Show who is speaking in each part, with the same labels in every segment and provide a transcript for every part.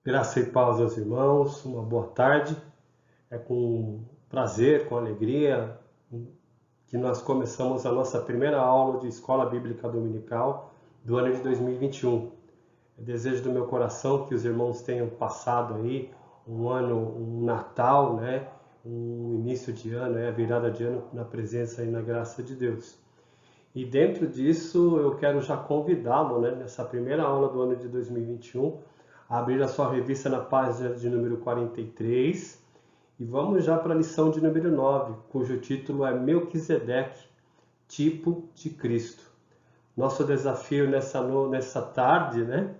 Speaker 1: Graça e paz aos irmãos, uma boa tarde. É com prazer, com alegria que nós começamos a nossa primeira aula de Escola Bíblica Dominical do ano de 2021. É desejo do meu coração que os irmãos tenham passado aí um ano, um Natal, né? Um início de ano, a virada de ano na presença e na graça de Deus. E dentro disso, eu quero já convidá-lo, né, nessa primeira aula do ano de 2021, a abrir a sua revista na página de número 43 e vamos já para a lição de número 9, cujo título é Melquisedeque, tipo de Cristo. Nosso desafio nessa tarde, né,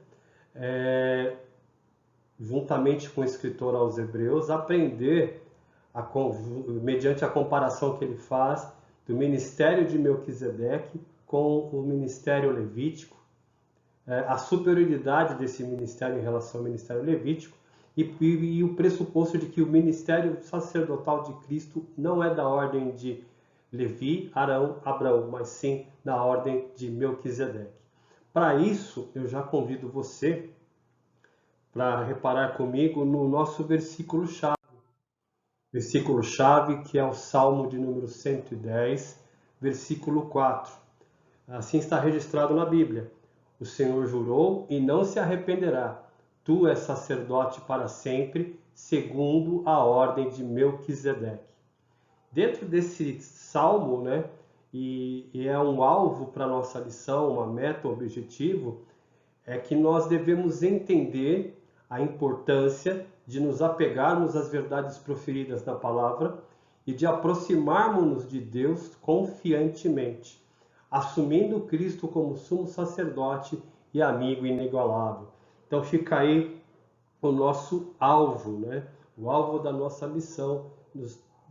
Speaker 1: é, juntamente com o escritor aos Hebreus, aprender, mediante a comparação que ele faz do ministério de Melquisedeque com o ministério levítico, a superioridade desse ministério em relação ao ministério levítico e o pressuposto de que o ministério sacerdotal de Cristo não é da ordem de Levi, Arão, Abraão, mas sim da ordem de Melquisedeque. Para isso, eu já convido você para reparar comigo no nosso versículo-chave que é o Salmo de número 110, versículo 4. Assim está registrado na Bíblia. O Senhor jurou e não se arrependerá. Tu és sacerdote para sempre, segundo a ordem de Melquisedeque. Dentro desse salmo, né, e é um alvo para a nossa lição, uma meta, um objetivo, é que nós devemos entender a importância de nos apegarmos às verdades proferidas na palavra e de aproximarmos-nos de Deus confiantemente, assumindo Cristo como sumo sacerdote e amigo inigualável. Então fica aí o nosso alvo, né? O alvo da nossa missão,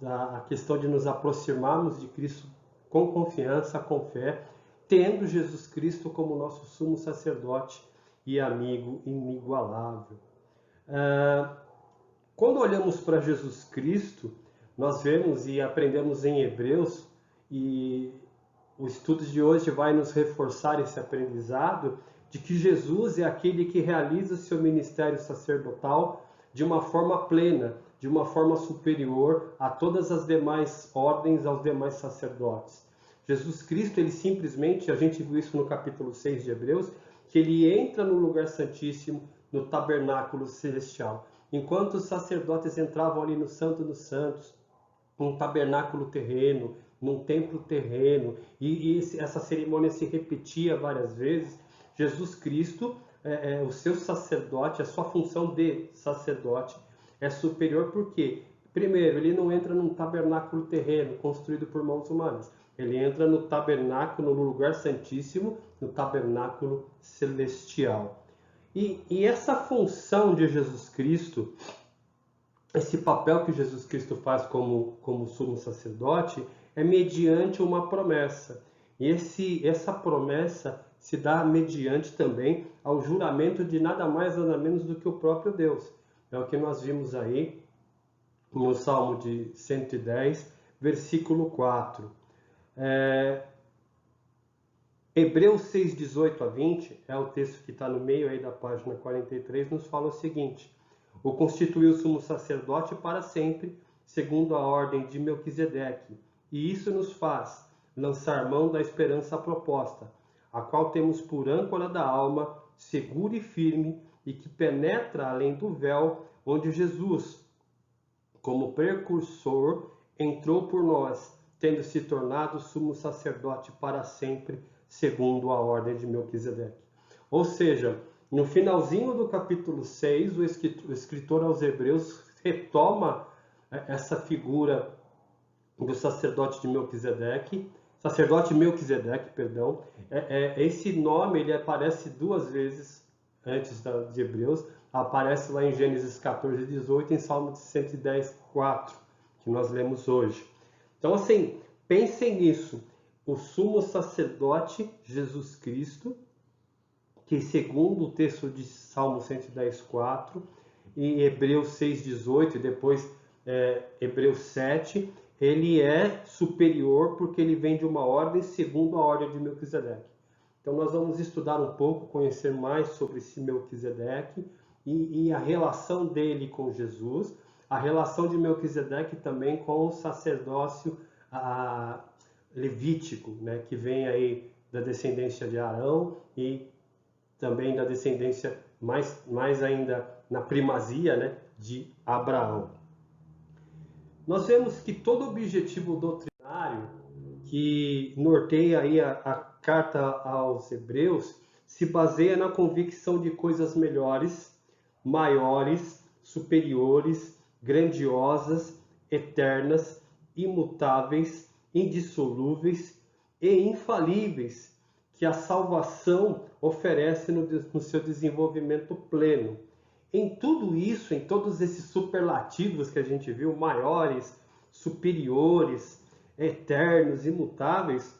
Speaker 1: a questão de nos aproximarmos de Cristo com confiança, com fé, tendo Jesus Cristo como nosso sumo sacerdote e amigo inigualável. Quando olhamos para Jesus Cristo, nós vemos e aprendemos em Hebreus, e o estudo de hoje vai nos reforçar esse aprendizado, de que Jesus é aquele que realiza o seu ministério sacerdotal de uma forma plena, de uma forma superior a todas as demais ordens, aos demais sacerdotes. Jesus Cristo, ele simplesmente, a gente viu isso no capítulo 6 de Hebreus, que ele entra no lugar santíssimo, no tabernáculo celestial. Enquanto os sacerdotes entravam ali no Santo dos Santos, num tabernáculo terreno, num templo terreno, e essa cerimônia se repetia várias vezes, Jesus Cristo, o seu sacerdote, a sua função de sacerdote é superior porque, primeiro, ele não entra num tabernáculo terreno construído por mãos humanas. Ele entra no tabernáculo, no lugar santíssimo, no tabernáculo celestial. E essa função de Jesus Cristo, esse papel que Jesus Cristo faz como sumo sacerdote, é mediante uma promessa. E essa promessa se dá mediante também ao juramento de nada mais nada menos do que o próprio Deus. É o que nós vimos aí no Salmo de 110, versículo 4. Hebreus 6, 18 a 20, é o texto que está no meio aí da página 43, nos fala o seguinte: o constituiu sumo sacerdote para sempre, segundo a ordem de Melquisedeque, e isso nos faz lançar mão da esperança proposta, a qual temos por âncora da alma, segura e firme, e que penetra além do véu, onde Jesus, como precursor, entrou por nós, tendo se tornado sumo sacerdote para sempre, segundo a ordem de Melquisedeque. Ou seja, no finalzinho do capítulo 6, o escritor aos Hebreus retoma essa figura do sacerdote Melquisedeque, perdão. Esse nome ele aparece duas vezes antes de Hebreus, aparece lá em Gênesis 14, 18, em Salmo de 110, 4, que nós lemos hoje. Então, assim, pensem nisso. O sumo sacerdote Jesus Cristo, que segundo o texto de Salmo 110, 4, e Hebreus 6, 18, e depois Hebreus 7, ele é superior porque ele vem de uma ordem segundo a ordem de Melquisedeque. Então nós vamos estudar um pouco, conhecer mais sobre esse Melquisedeque, e a relação dele com Jesus, a relação de Melquisedeque também com o sacerdócio levítico, né, que vem aí da descendência de Arão e também da descendência mais ainda na primazia, né, de Abraão. Nós vemos que todo objetivo doutrinário que norteia aí a carta aos Hebreus se baseia na convicção de coisas melhores, maiores, superiores, grandiosas, eternas, imutáveis, indissolúveis e infalíveis que a salvação oferece no seu desenvolvimento pleno. Em tudo isso, em todos esses superlativos que a gente viu, maiores, superiores, eternos, imutáveis,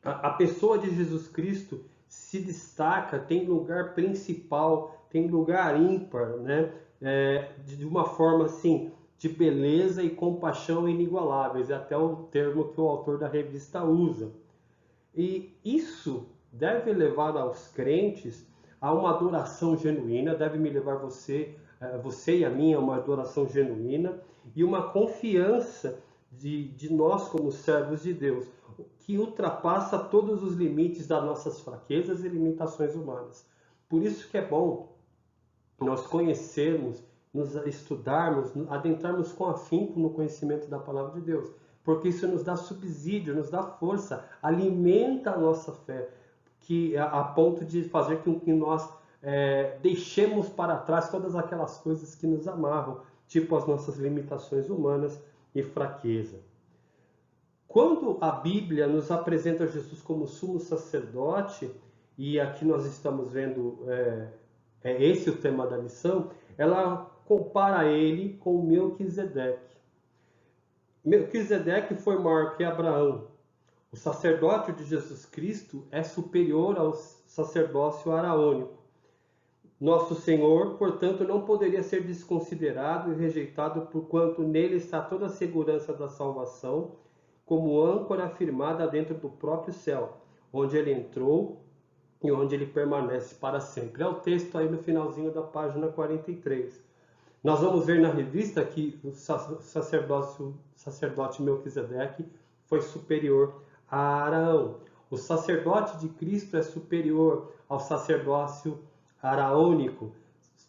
Speaker 1: a pessoa de Jesus Cristo se destaca, tem lugar principal, tem lugar ímpar, né? De uma forma assim, de beleza e compaixão inigualáveis, é até o termo que o autor da revista usa. E isso deve levar aos crentes a uma adoração genuína, deve me levar você e a mim a uma adoração genuína e uma confiança de nós como servos de Deus, que ultrapassa todos os limites das nossas fraquezas e limitações humanas. Por isso que é bom nós conhecermos, nos estudarmos, adentrarmos com afinco no conhecimento da palavra de Deus, porque isso nos dá subsídio, nos dá força, alimenta a nossa fé, a ponto de fazer com que nós deixemos para trás todas aquelas coisas que nos amarram, tipo as nossas limitações humanas e fraqueza. Quando a Bíblia nos apresenta Jesus como sumo sacerdote, e aqui nós estamos vendo, esse o tema da lição, ela compara ele com Melquisedeque. Melquisedeque foi maior que Abraão. O sacerdócio de Jesus Cristo é superior ao sacerdócio araônico. Nosso Senhor, portanto, não poderia ser desconsiderado e rejeitado, porquanto nele está toda a segurança da salvação, como âncora firmada dentro do próprio céu, onde ele entrou e onde ele permanece para sempre. É o texto aí no finalzinho da página 43. Nós vamos ver na revista que o sacerdote Melquisedeque foi superior a Arão. O sacerdote de Cristo é superior ao sacerdócio araônico.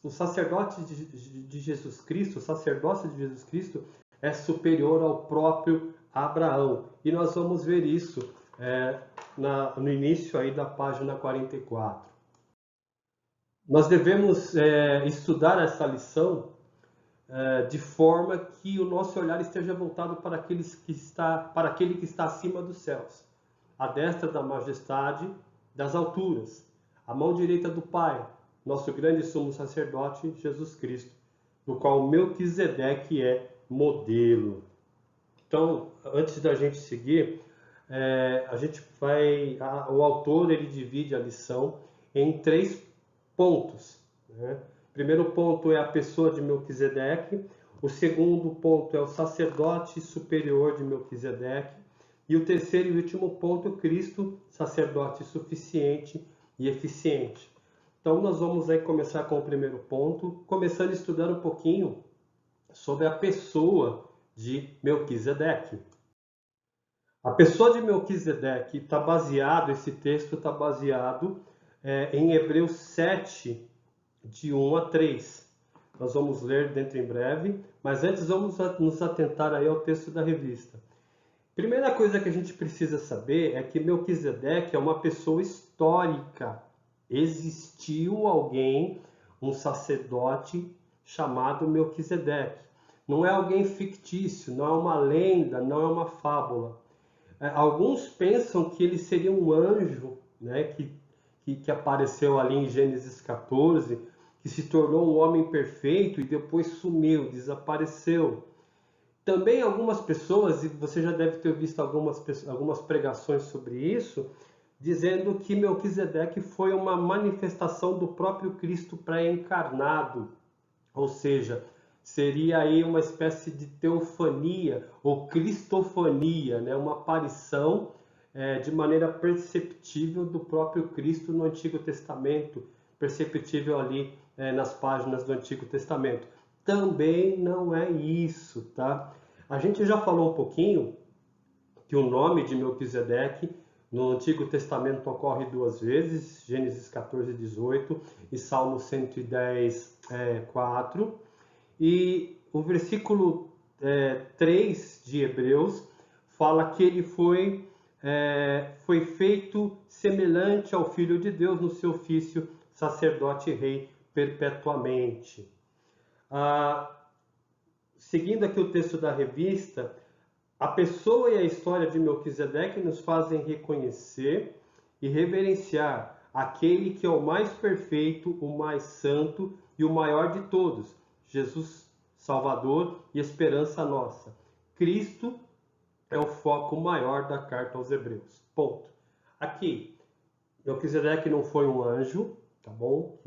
Speaker 1: O sacerdote de Jesus Cristo, o sacerdócio de Jesus Cristo é superior ao próprio Abraão. E nós vamos ver isso no início aí da página 44. Nós devemos estudar essa lição de forma que o nosso olhar esteja voltado para aquele que está acima dos céus, à destra da majestade das alturas, à mão direita do Pai, nosso grande sumo sacerdote, Jesus Cristo, do qual Melquisedeque é modelo. Então, antes da gente seguir, o autor ele divide a lição em 3 pontos, né? O primeiro ponto é a pessoa de Melquisedeque, o segundo ponto é o sacerdote superior de Melquisedeque, e o terceiro e último ponto, Cristo, sacerdote suficiente e eficiente. Então nós vamos aí começar com o primeiro ponto, começando a estudar um pouquinho sobre a pessoa de Melquisedeque. A pessoa de Melquisedeque esse texto está baseado em Hebreus 7, de 1 a 3. Nós vamos ler dentro em breve, mas antes vamos nos atentar aí ao texto da revista. Primeira coisa que a gente precisa saber é que Melquisedeque é uma pessoa histórica. Existiu alguém, um sacerdote chamado Melquisedeque. Não é alguém fictício, não é uma lenda, não é uma fábula. Alguns pensam que ele seria um anjo, né, que apareceu ali em Gênesis 14, que se tornou um homem perfeito e depois sumiu, desapareceu. Também algumas pessoas, e você já deve ter visto algumas pregações sobre isso, dizendo que Melquisedeque foi uma manifestação do próprio Cristo pré-encarnado, ou seja, seria aí uma espécie de teofania ou cristofania, né? Uma aparição de maneira perceptível do próprio Cristo no Antigo Testamento, perceptível ali nas páginas do Antigo Testamento. Também não é isso, tá? A gente já falou um pouquinho que o nome de Melquisedeque no Antigo Testamento ocorre duas vezes, Gênesis 14, 18 e Salmo 110, 4. E o versículo 3 de Hebreus fala que ele foi feito semelhante ao Filho de Deus no seu ofício, sacerdote e rei perpetuamente. Seguindo aqui o texto da revista, a pessoa e a história de Melquisedeque nos fazem reconhecer e reverenciar aquele que é o mais perfeito, o mais santo e o maior de todos, Jesus, Salvador e esperança nossa. Cristo é o foco maior da carta aos Hebreus. Ponto. Aqui, Melquisedeque não foi um anjo, tá bom?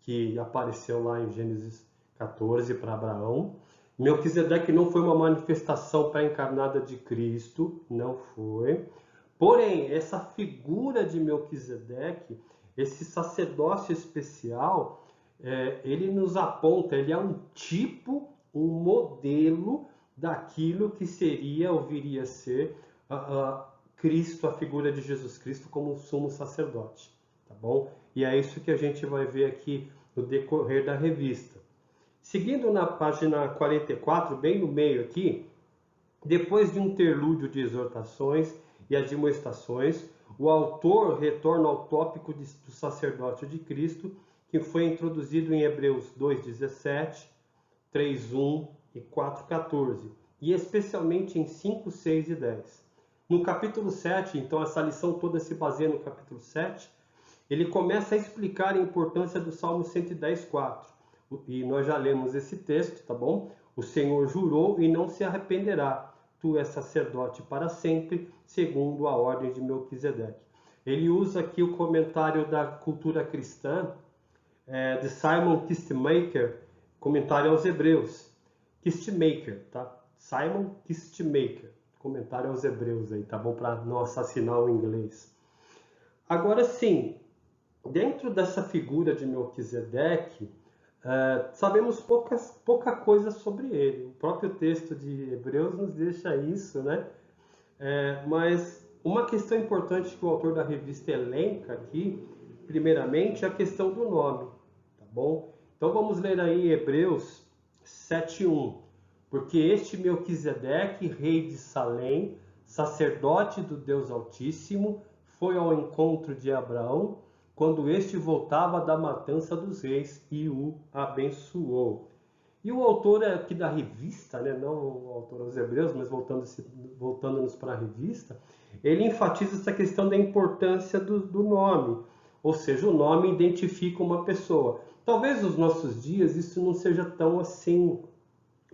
Speaker 1: Que apareceu lá em Gênesis 14 para Abraão. Melquisedeque não foi uma manifestação pré-encarnada de Cristo, não foi. Porém, essa figura de Melquisedeque, esse sacerdócio especial, ele nos aponta, ele é um tipo, um modelo daquilo que seria ou viria a ser Cristo, a figura de Jesus Cristo como sumo sacerdote, tá bom? E é isso que a gente vai ver aqui no decorrer da revista. Seguindo na página 44, bem no meio aqui, depois de um interlúdio de exortações e admoestações, o autor retorna ao tópico do sacerdócio de Cristo, que foi introduzido em Hebreus 2,17, 3,1 e 4,14, e especialmente em 5, 6 e 10. No capítulo 7, então essa lição toda se baseia no capítulo 7, ele começa a explicar a importância do Salmo 110, 4. E nós já lemos esse texto, tá bom? O Senhor jurou e não se arrependerá. Tu és sacerdote para sempre, segundo a ordem de Melquisedeque. Ele usa aqui o comentário da cultura cristã, de Simon Kistemaker, comentário aos Hebreus. Kistemaker, tá? Simon Kistemaker, comentário aos Hebreus aí, tá bom? Para não assassinar o inglês. Agora sim, dentro dessa figura de Melquisedeque, sabemos pouca coisa sobre ele. O próprio texto de Hebreus nos deixa isso, né? Mas uma questão importante que o autor da revista elenca aqui, primeiramente, é a questão do nome, tá bom? Então vamos ler aí Hebreus 7:1. Porque este Melquisedeque, rei de Salém, sacerdote do Deus Altíssimo, foi ao encontro de Abraão, quando este voltava da matança dos reis e o abençoou. E o autor aqui da revista, né, não o autor aos Hebreus, mas voltando-nos para a revista, ele enfatiza essa questão da importância do nome, ou seja, o nome identifica uma pessoa. Talvez nos nossos dias isso não seja tão assim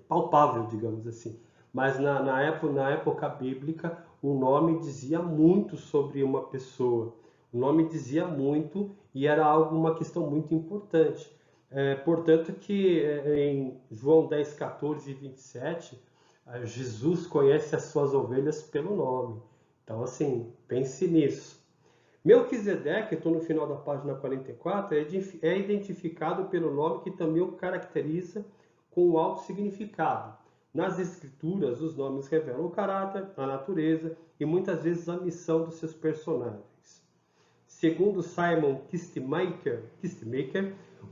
Speaker 1: palpável, digamos assim, mas na época bíblica o nome dizia muito sobre uma pessoa. O nome dizia muito e era uma questão muito importante. Portanto, que em João 10, 14 e 27, Jesus conhece as suas ovelhas pelo nome. Então, assim, pense nisso. Melquisedeque, estou no final da página 44, é identificado pelo nome que também o caracteriza com um alto significado. Nas Escrituras, os nomes revelam o caráter, a natureza e muitas vezes a missão dos seus personagens. Segundo Simon Kistemaker,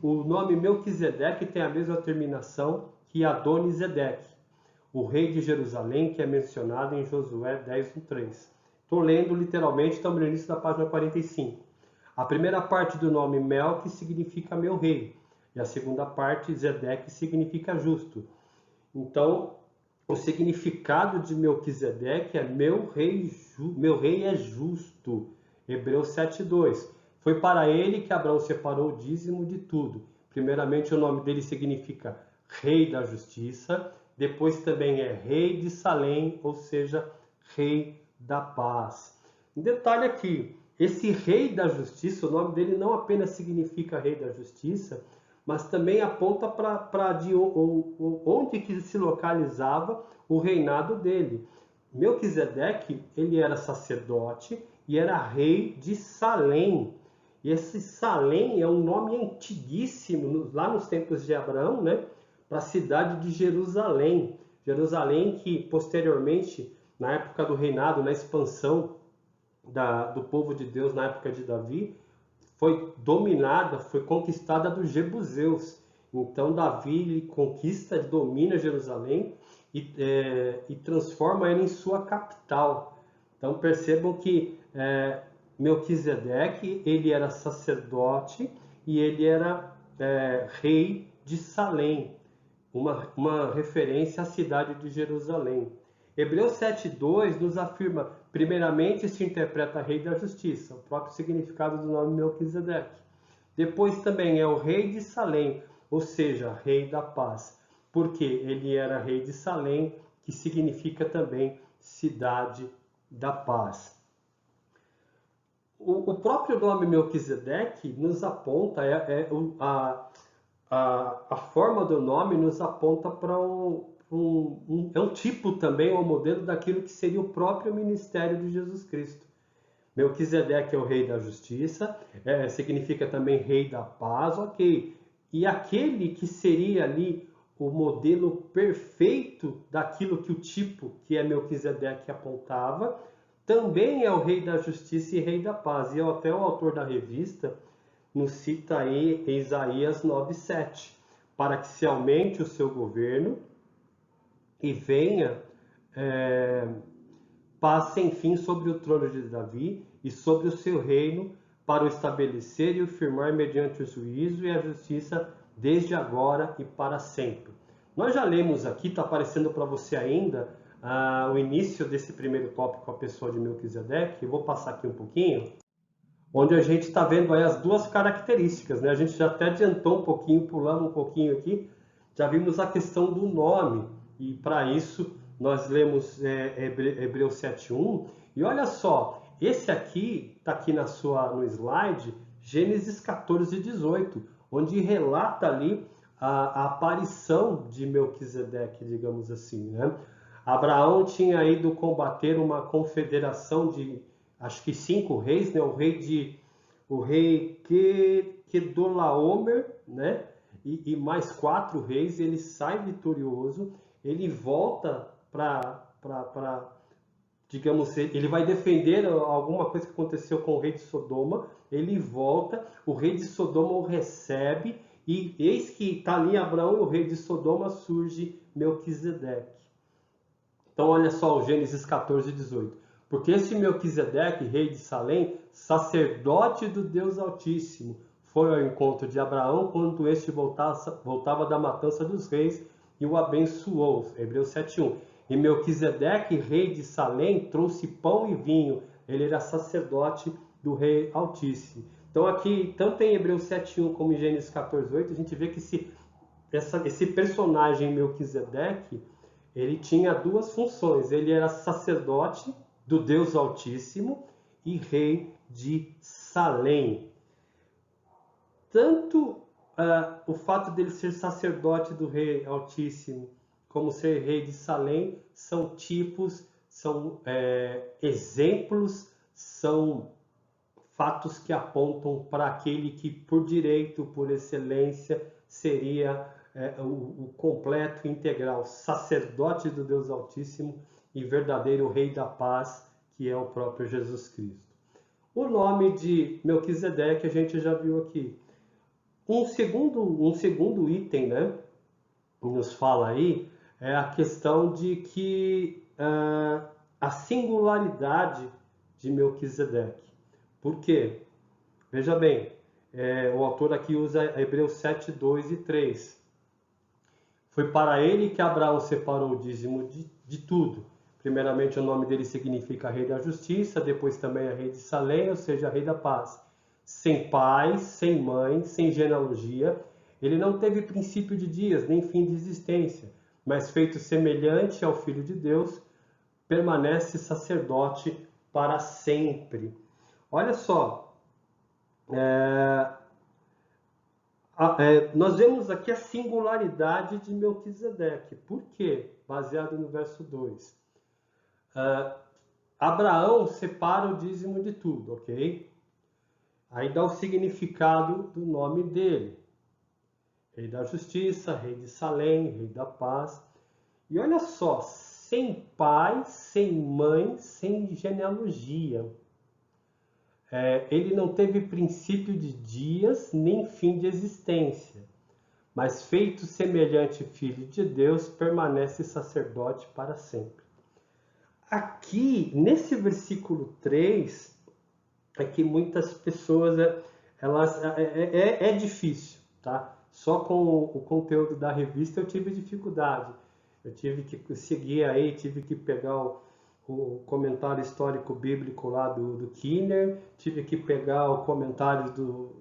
Speaker 1: o nome Melquisedeque tem a mesma terminação que Adonisedeque, o rei de Jerusalém, que é mencionado em Josué 10:3. Estou lendo literalmente, estamos no início da página 45. A primeira parte do nome Mel, que significa meu rei, e a segunda parte, Zedeque, significa justo. Então, o significado de Melquisedeque é meu rei é justo. Hebreus 7:2. Foi para ele que Abraão separou o dízimo de tudo. Primeiramente, o nome dele significa rei da justiça. Depois também é rei de Salém, ou seja, rei da paz. Um detalhe aqui, esse rei da justiça, o nome dele não apenas significa rei da justiça, mas também aponta para onde que se localizava o reinado dele. Melquisedeque, ele era sacerdote e era rei de Salém. E esse Salém é um nome antiguíssimo, lá nos tempos de Abraão, né, para a cidade de Jerusalém. Jerusalém que posteriormente, na época do reinado, na expansão do povo de Deus, na época de Davi, foi dominada, foi conquistada dos jebuseus. Então Davi ele conquista, domina Jerusalém e transforma ela em sua capital. Então percebam que Melquisedeque ele era sacerdote e ele era rei de Salém, uma referência à cidade de Jerusalém. Hebreus 7,2 nos afirma, primeiramente se interpreta rei da justiça, o próprio significado do nome Melquisedeque. Depois também é o rei de Salém, ou seja, rei da paz, porque ele era rei de Salém, que significa também cidade da paz. O próprio nome Melquisedeque nos aponta, a forma do nome nos aponta para um tipo também, um modelo daquilo que seria o próprio ministério de Jesus Cristo. Melquisedeque é o rei da justiça, significa também rei da paz, ok. E aquele que seria ali o modelo perfeito daquilo que o tipo que é Melquisedeque apontava, também é o rei da justiça e rei da paz. E até o autor da revista nos cita aí Isaías 9,7, para que se aumente o seu governo e venha paz sem fim sobre o trono de Davi e sobre o seu reino, para o estabelecer e o firmar mediante o juízo e a justiça desde agora e para sempre. Nós já lemos aqui, está aparecendo para você ainda, o início desse primeiro tópico, a pessoa de Melquisedeque. Eu vou passar aqui um pouquinho, onde a gente está vendo aí as duas características, né? A gente já até adiantou um pouquinho, pulamos um pouquinho aqui, já vimos a questão do nome, e para isso nós lemos Hebreus 7,1, e olha só, esse aqui está aqui no slide, Gênesis 14,18, onde relata ali a aparição de Melquisedeque, digamos assim, né? Abraão tinha ido combater uma confederação de, acho que 5 reis, né? O rei Kedorlaomer, né? E mais 4 reis. Ele sai vitorioso, ele volta digamos, ele vai defender alguma coisa que aconteceu com o rei de Sodoma. Ele volta, o rei de Sodoma o recebe, e eis que está ali Abraão e o rei de Sodoma, surge Melquisedeque. Então olha só o Gênesis 14,18. Porque esse Melquisedeque, rei de Salém, sacerdote do Deus Altíssimo, foi ao encontro de Abraão quando este voltava da matança dos reis e o abençoou. Hebreus 7,1. E Melquisedeque, rei de Salém, trouxe pão e vinho. Ele era sacerdote do rei Altíssimo. Então aqui, tanto em Hebreus 7,1 como em Gênesis 14,8, a gente vê que esse personagem Melquisedeque, ele tinha duas funções. Ele era sacerdote do Deus Altíssimo e rei de Salém. Tanto o fato dele ser sacerdote do rei Altíssimo como ser rei de Salém são tipos, são exemplos, são fatos que apontam para aquele que por direito, por excelência, seria o completo, integral sacerdote do Deus Altíssimo e verdadeiro rei da paz, que é o próprio Jesus Cristo. O nome de Melquisedeque a gente já viu aqui. Um segundo item, né, nos fala aí, é a questão de que a singularidade de Melquisedeque. Por quê? Veja bem, o autor aqui usa Hebreus 7, 2 e 3. Foi para ele que Abraão separou o dízimo de tudo. Primeiramente, o nome dele significa rei da justiça, depois também é rei de Salém, ou seja, rei da paz. Sem pai, sem mãe, sem genealogia, ele não teve princípio de dias, nem fim de existência, mas feito semelhante ao Filho de Deus, permanece sacerdote para sempre. Olha só, nós vemos aqui a singularidade de Melquisedeque. Por quê? Baseado no verso 2. Abraão separa o dízimo de tudo, ok? Aí dá o significado do nome dele. Rei da justiça, rei de Salém, rei da paz. E olha só, sem pai, sem mãe, sem genealogia. Ele não teve princípio de dias, nem fim de existência. Mas feito semelhante filho de Deus, permanece sacerdote para sempre. Aqui, nesse versículo 3, é que muitas pessoas, é difícil, tá? Só com o conteúdo da revista eu tive dificuldade. Eu tive que seguir aí, tive que pegar o comentário histórico bíblico lá do Kinner, tive que pegar o comentário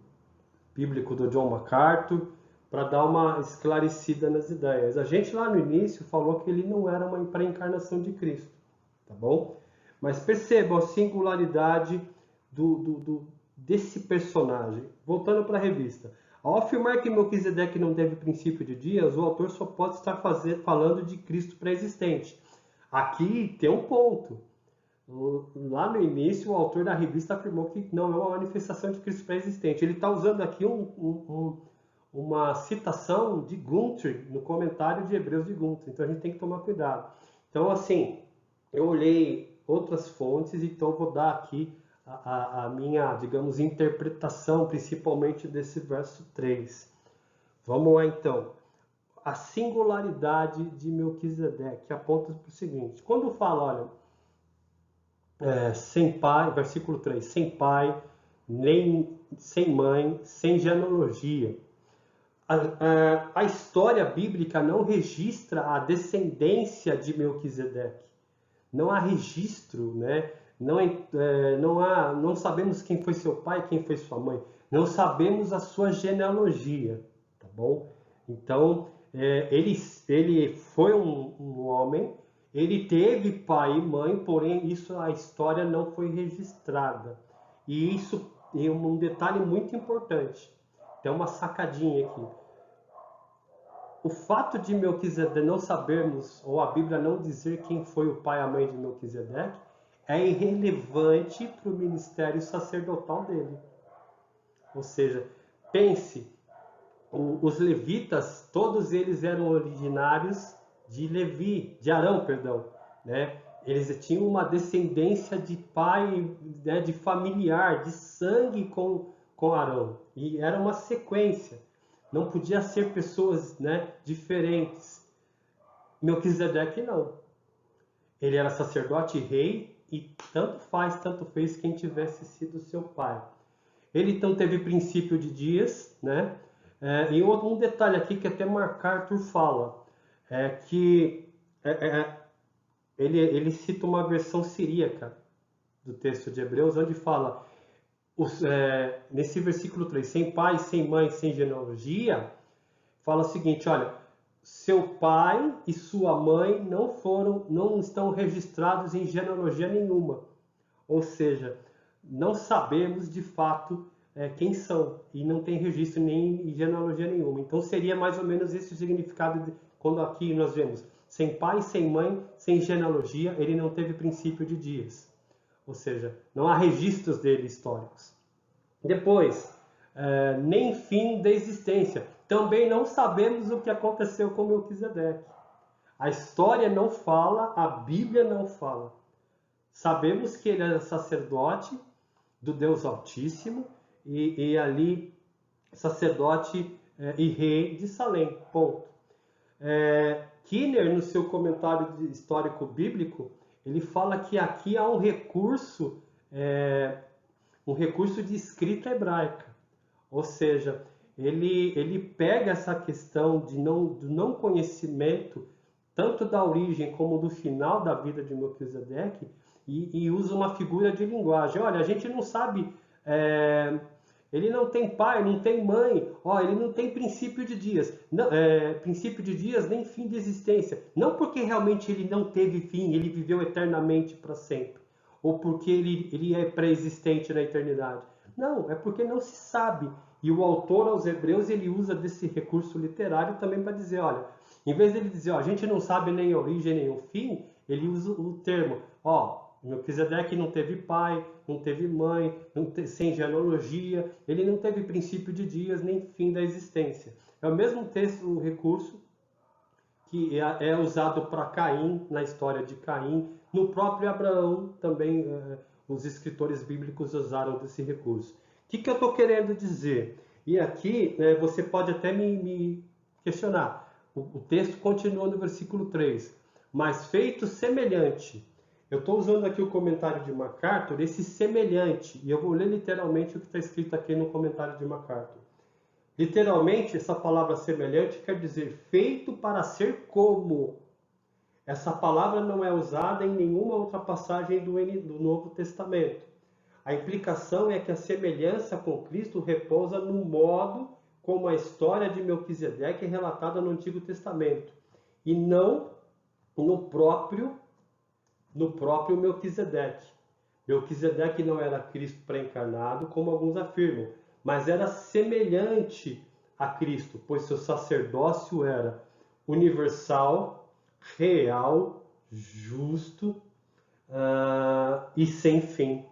Speaker 1: bíblico do John MacArthur, para dar uma esclarecida nas ideias. A gente lá no início falou que ele não era uma pré-encarnação de Cristo, tá bom? Mas percebam a singularidade desse personagem. Voltando para a revista. Ao afirmar que Melquisedeque não teve princípio de dias, o autor só pode estar falando de Cristo pré-existente. Aqui tem um ponto. Lá no início, o autor da revista afirmou que não é uma manifestação de Cristo pré-existente. Ele está usando aqui uma citação de Gunther, no comentário de Hebreus de Gunther. Então a gente tem que tomar cuidado. Então, assim, eu olhei outras fontes, então eu vou dar aqui a minha, digamos, interpretação, principalmente desse verso 3. Vamos lá, então. A singularidade de Melquisedeque aponta para o seguinte. Quando fala, olha, sem pai, versículo 3, sem pai, nem sem mãe, sem genealogia. A história bíblica não registra a descendência de Melquisedeque. Não há registro, né? Não sabemos quem foi seu pai, quem foi sua mãe. Não sabemos a sua genealogia, tá bom? Então, ele foi um homem, ele teve pai e mãe, porém a história não foi registrada. E isso é um detalhe muito importante. Tem uma sacadinha aqui. O fato de Melquisedeque não sabermos, ou a Bíblia não dizer quem foi o pai e a mãe de Melquisedeque, é irrelevante para o ministério sacerdotal dele. Ou seja, pense, os levitas, todos eles eram originários de Arão, perdão, né? Eles tinham uma descendência de pai, né, de familiar, de sangue com Arão. E era uma sequência. Não podia ser pessoas, né, diferentes. Melquisedeque não. Ele era sacerdote e rei, e tanto fez quem tivesse sido seu pai. Ele então teve princípio de dias, né? E um detalhe aqui que até MacArthur fala, ele cita uma versão siríaca do texto de Hebreus, onde fala, nesse versículo 3, sem pai, sem mãe, sem genealogia, fala o seguinte, olha, seu pai e sua mãe não estão registrados em genealogia nenhuma. Ou seja, não sabemos de fato quem são e não tem registro nem em genealogia nenhuma. Então seria mais ou menos esse o significado quando aqui nós vemos sem pai, sem mãe, sem genealogia, ele não teve princípio de dias. Ou seja, não há registros dele históricos. Depois, nem fim da existência. Também não sabemos o que aconteceu com Melquisedeque. A história não fala, a Bíblia não fala. Sabemos que ele era sacerdote do Deus Altíssimo e ali sacerdote e rei de Salém. Ponto. Kinner, no seu comentário histórico bíblico, ele fala que aqui há um recurso de escrita hebraica. Ou seja, ele pega essa questão do não conhecimento, tanto da origem como do final da vida de Melquisedeque, e usa uma figura de linguagem. Olha, a gente não sabe, ele não tem pai, não tem mãe, ele não tem princípio de dias, princípio de dias nem fim de existência. Não porque realmente ele não teve fim, ele viveu eternamente para sempre, ou porque ele é pré-existente na eternidade. Não, é porque não se sabe. E o autor aos Hebreus, ele usa desse recurso literário também para dizer, olha, em vez de ele dizer, a gente não sabe nem a origem nem o fim, ele usa o termo, Melquisedeque não teve pai, não teve mãe, sem genealogia, ele não teve princípio de dias nem fim da existência. É o mesmo texto, o recurso que é usado para Caim, na história de Caim, no próprio Abraão também os escritores bíblicos usaram desse recurso. O que eu estou querendo dizer? E aqui você pode até me questionar. O texto continua no versículo 3. Mas feito semelhante. Eu estou usando aqui o comentário de MacArthur, esse semelhante, e eu vou ler literalmente o que está escrito aqui no comentário de MacArthur. Literalmente, essa palavra semelhante quer dizer feito para ser como. Essa palavra não é usada em nenhuma outra passagem do Novo Testamento. A implicação é que a semelhança com Cristo repousa no modo como a história de Melquisedeque é relatada no Antigo Testamento, e não no próprio Melquisedeque. Melquisedeque não era Cristo pré-encarnado, como alguns afirmam, mas era semelhante a Cristo, pois seu sacerdócio era universal, real, justo e sem fim.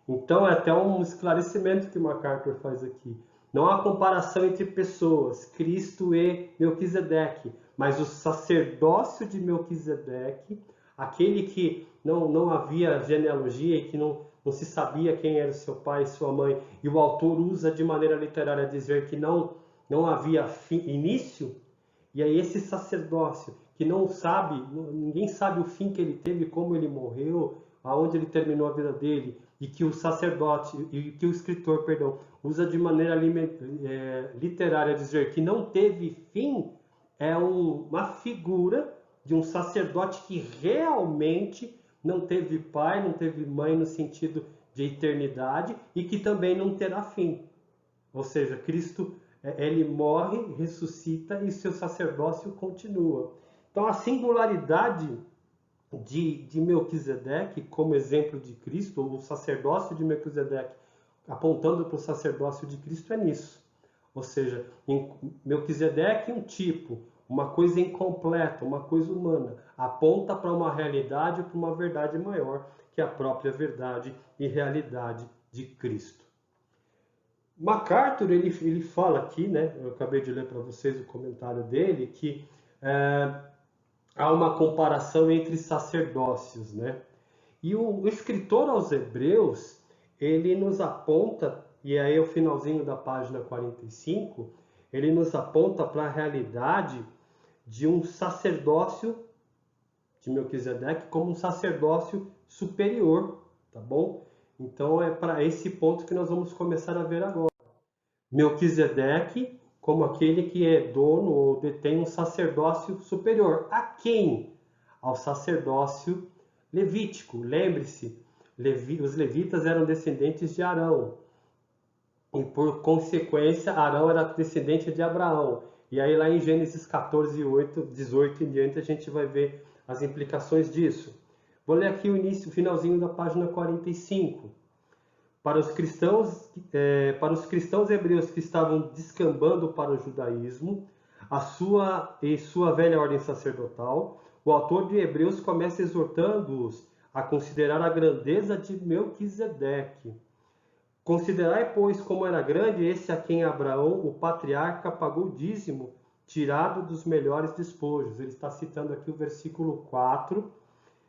Speaker 1: Então é até um esclarecimento que MacArthur faz aqui. Não há comparação entre pessoas, Cristo e Melquisedeque, mas o sacerdócio de Melquisedeque, aquele que não havia genealogia e que não se sabia quem era o seu pai e sua mãe, e o autor usa de maneira literária dizer que não havia início, e aí esse sacerdócio que ninguém sabe o fim que ele teve, como ele morreu, aonde ele terminou a vida dele, e que o sacerdote, e que o escritor, usa de maneira literária dizer que não teve fim, é uma figura de um sacerdote que realmente não teve pai, não teve mãe no sentido de eternidade e que também não terá fim. Ou seja, Cristo, ele morre, ressuscita e seu sacerdócio continua. Então a singularidade de Melquisedeque como exemplo de Cristo, ou o sacerdócio de Melquisedeque apontando para o sacerdócio de Cristo é nisso. Ou seja, em Melquisedeque um tipo, uma coisa incompleta, uma coisa humana, aponta para uma realidade, para uma verdade maior, que é a própria verdade e realidade de Cristo. MacArthur, ele fala aqui, né, eu acabei de ler para vocês o comentário dele, que há uma comparação entre sacerdócios, né? E o escritor aos Hebreus, ele nos aponta, e aí é o finalzinho da página 45, ele nos aponta para a realidade de um sacerdócio de Melquisedeque como um sacerdócio superior, tá bom? Então é para esse ponto que nós vamos começar a ver agora. Melquisedeque como aquele que é dono ou detém um sacerdócio superior. A quem? Ao sacerdócio levítico. Lembre-se, os levitas eram descendentes de Arão. E por consequência, Arão era descendente de Abraão. E aí lá em Gênesis 14, 18 em diante, a gente vai ver as implicações disso. Vou ler aqui o finalzinho da página 45. Para os cristãos hebreus que estavam descambando para o judaísmo, sua velha ordem sacerdotal, o autor de Hebreus começa exortando-os a considerar a grandeza de Melquisedeque. Considerai, pois, como era grande esse a quem Abraão, o patriarca, pagou dízimo, tirado dos melhores despojos. Ele está citando aqui o versículo 4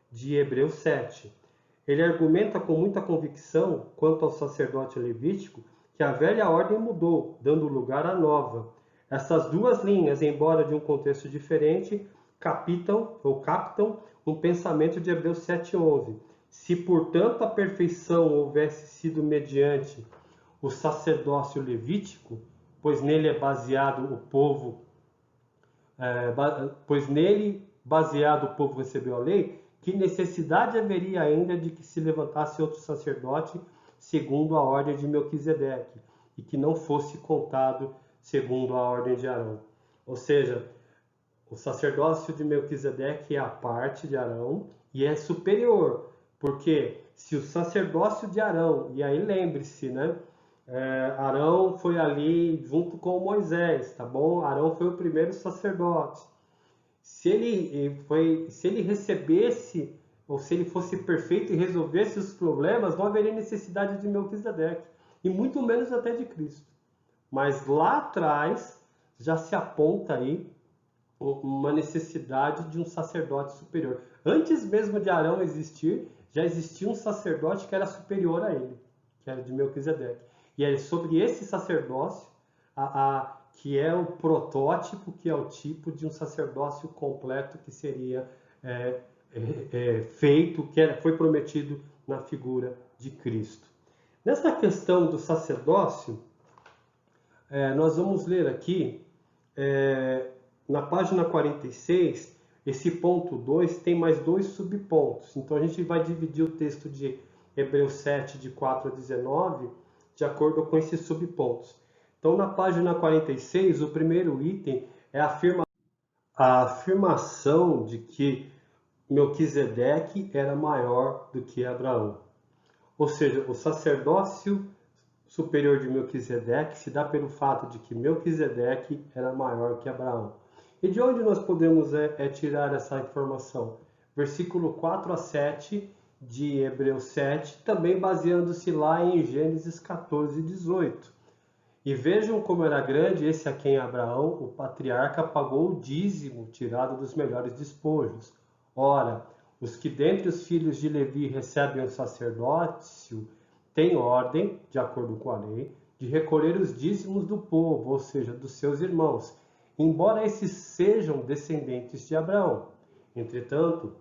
Speaker 1: de Hebreus 7. Ele argumenta com muita convicção, quanto ao sacerdote levítico, que a velha ordem mudou, dando lugar à nova. Essas duas linhas, embora de um contexto diferente, captam um pensamento de Hebreus 7:11. Se, portanto, a perfeição houvesse sido mediante o sacerdócio levítico, pois nele baseado o povo recebeu a lei, que necessidade haveria ainda de que se levantasse outro sacerdote segundo a ordem de Melquisedeque, e que não fosse contado segundo a ordem de Arão? Ou seja, o sacerdócio de Melquisedeque é a parte de Arão e é superior, porque se o sacerdócio de Arão, e aí lembre-se, né? Arão foi ali junto com Moisés, tá bom? Arão foi o primeiro sacerdote. Se ele recebesse ou se ele fosse perfeito e resolvesse os problemas, não haveria necessidade de Melquisedeque, e muito menos até de Cristo. Mas lá atrás já se aponta aí uma necessidade de um sacerdote superior. Antes mesmo de Arão existir, já existia um sacerdote que era superior a ele, que era de Melquisedeque. E é sobre esse sacerdócio que é o protótipo, que é o tipo de um sacerdócio completo que seria feito, foi prometido na figura de Cristo. Nessa questão do sacerdócio, nós vamos ler aqui, na página 46, esse ponto 2 tem mais 2 subpontos. Então a gente vai dividir o texto de Hebreus 7, de 4 a 19, de acordo com esses subpontos. Então na página 46, o primeiro item é a afirmação de que Melquisedeque era maior do que Abraão. Ou seja, o sacerdócio superior de Melquisedeque se dá pelo fato de que Melquisedeque era maior que Abraão. E de onde nós podemos tirar essa informação? Versículo 4 a 7 de Hebreus 7, também baseando-se lá em Gênesis 14, 18. E vejam como era grande esse a quem Abraão, o patriarca, pagou o dízimo tirado dos melhores despojos. Ora, os que dentre os filhos de Levi recebem o sacerdócio têm ordem, de acordo com a lei, de recolher os dízimos do povo, ou seja, dos seus irmãos, embora esses sejam descendentes de Abraão. Entretanto,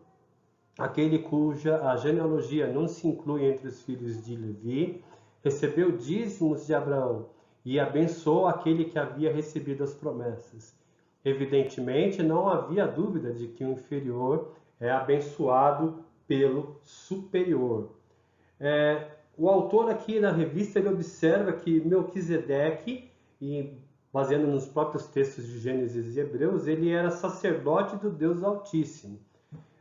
Speaker 1: aquele cuja a genealogia não se inclui entre os filhos de Levi, recebeu dízimos de Abraão e abençoou aquele que havia recebido as promessas. Evidentemente, não havia dúvida de que o inferior é abençoado pelo superior. O autor aqui na revista ele observa que Melquisedeque, e baseando nos próprios textos de Gênesis e Hebreus, ele era sacerdote do Deus Altíssimo.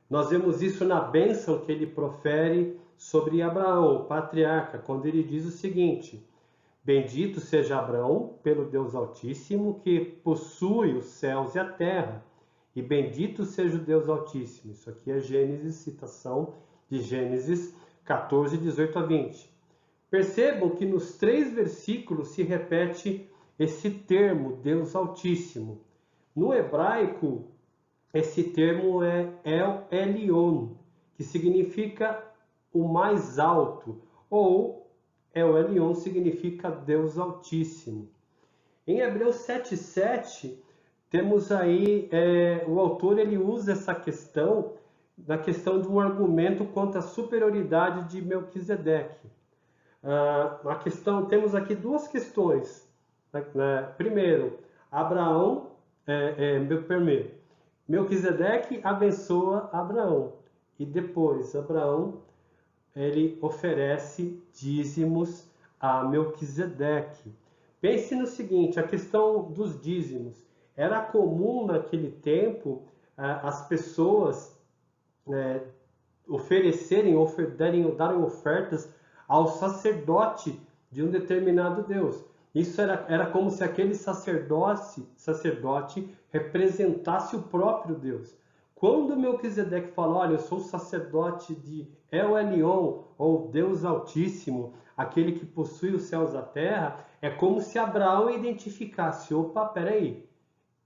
Speaker 1: Nós vemos isso na bênção que ele profere sobre Abraão, o patriarca, quando ele diz o seguinte: bendito seja Abraão pelo Deus Altíssimo, que possui os céus e a terra, e bendito seja o Deus Altíssimo. Isso aqui é Gênesis, citação de Gênesis 14, 18 a 20. Percebam que nos 3 versículos se repete esse termo, Deus Altíssimo. No hebraico, esse termo é El Elyon, que significa o mais alto, ou El Elyon significa Deus Altíssimo. Em Hebreus 7,7, temos aí, o autor ele usa essa questão, na questão de um argumento quanto à superioridade de Melquisedeque. Temos aqui 2 questões. Primeiro, Melquisedeque abençoa Abraão. E depois, Abraão ele oferece dízimos a Melquisedeque. Pense no seguinte, a questão dos dízimos. Era comum naquele tempo as pessoas darem ofertas ao sacerdote de um determinado Deus. Isso era como se aquele sacerdote representasse o próprio Deus. Quando Melquisedeque fala, olha, eu sou o sacerdote de El Elyon, ou Deus Altíssimo, aquele que possui os céus e a terra, é como se Abraão identificasse, opa, peraí,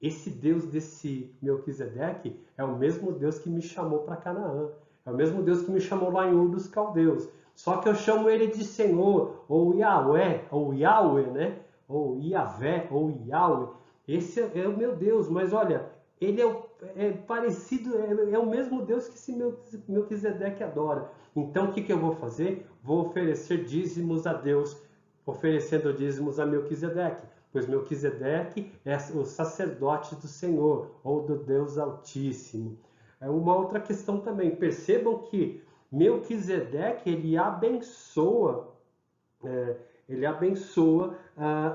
Speaker 1: esse Deus desse Melquisedeque é o mesmo Deus que me chamou para Canaã, é o mesmo Deus que me chamou lá em Ur dos Caldeus, só que eu chamo ele de Senhor, ou Yahweh, né? Ou Yahvé, ou Yahweh. Esse é o meu Deus, mas olha, ele é parecido, é o mesmo Deus que esse Melquisedeque adora. Então o que eu vou fazer? Vou oferecer dízimos a Deus, oferecendo dízimos a Melquisedeque, pois Melquisedeque é o sacerdote do Senhor, ou do Deus Altíssimo. É uma outra questão também, percebam que Melquisedeque ele abençoa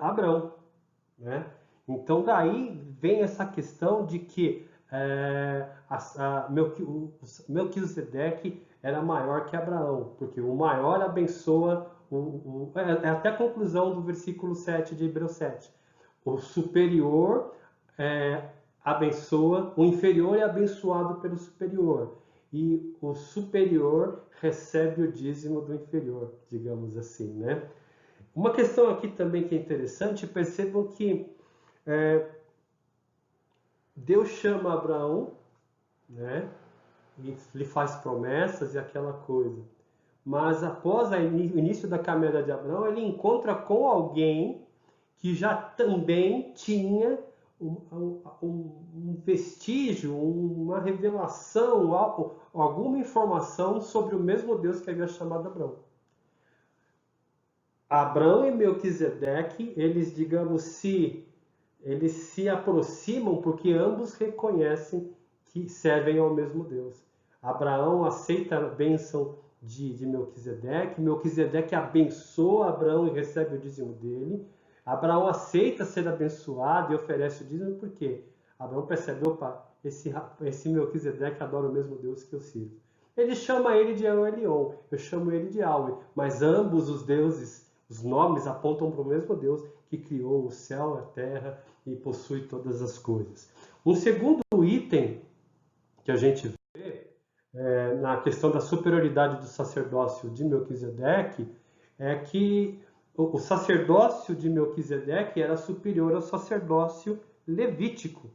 Speaker 1: Abraão, né? Então daí vem essa questão de que Melquisedeque era maior que Abraão, porque o maior abençoa, é até a conclusão do versículo 7 de Hebreus 7. O superior abençoa, o inferior é abençoado pelo superior. e o superior recebe o dízimo do inferior, digamos assim, né? Uma questão aqui também que é interessante, percebam que Deus chama Abraão, né? E lhe faz promessas e aquela coisa. Mas após o início da caminhada de Abraão, ele encontra com alguém que já também tinha um vestígio, uma revelação, alguma informação sobre o mesmo Deus que havia chamado Abraão. Abraão e Melquisedeque, eles, digamos, eles se aproximam porque ambos reconhecem que servem ao mesmo Deus. Abraão aceita a bênção de Melquisedeque, Melquisedeque abençoa Abraão e recebe o dízimo dele. Abraão aceita ser abençoado e oferece o dízimo porque Abraão percebe, opa, esse Melquisedeque adora o mesmo Deus que eu sirvo. Ele chama ele de El Elyon, eu chamo ele de Yahweh, mas ambos os deuses, os nomes apontam para o mesmo Deus que criou o céu, a terra e possui todas as coisas. Um segundo item que a gente vê na questão da superioridade do sacerdócio de Melquisedeque é que o sacerdócio de Melquisedeque era superior ao sacerdócio levítico,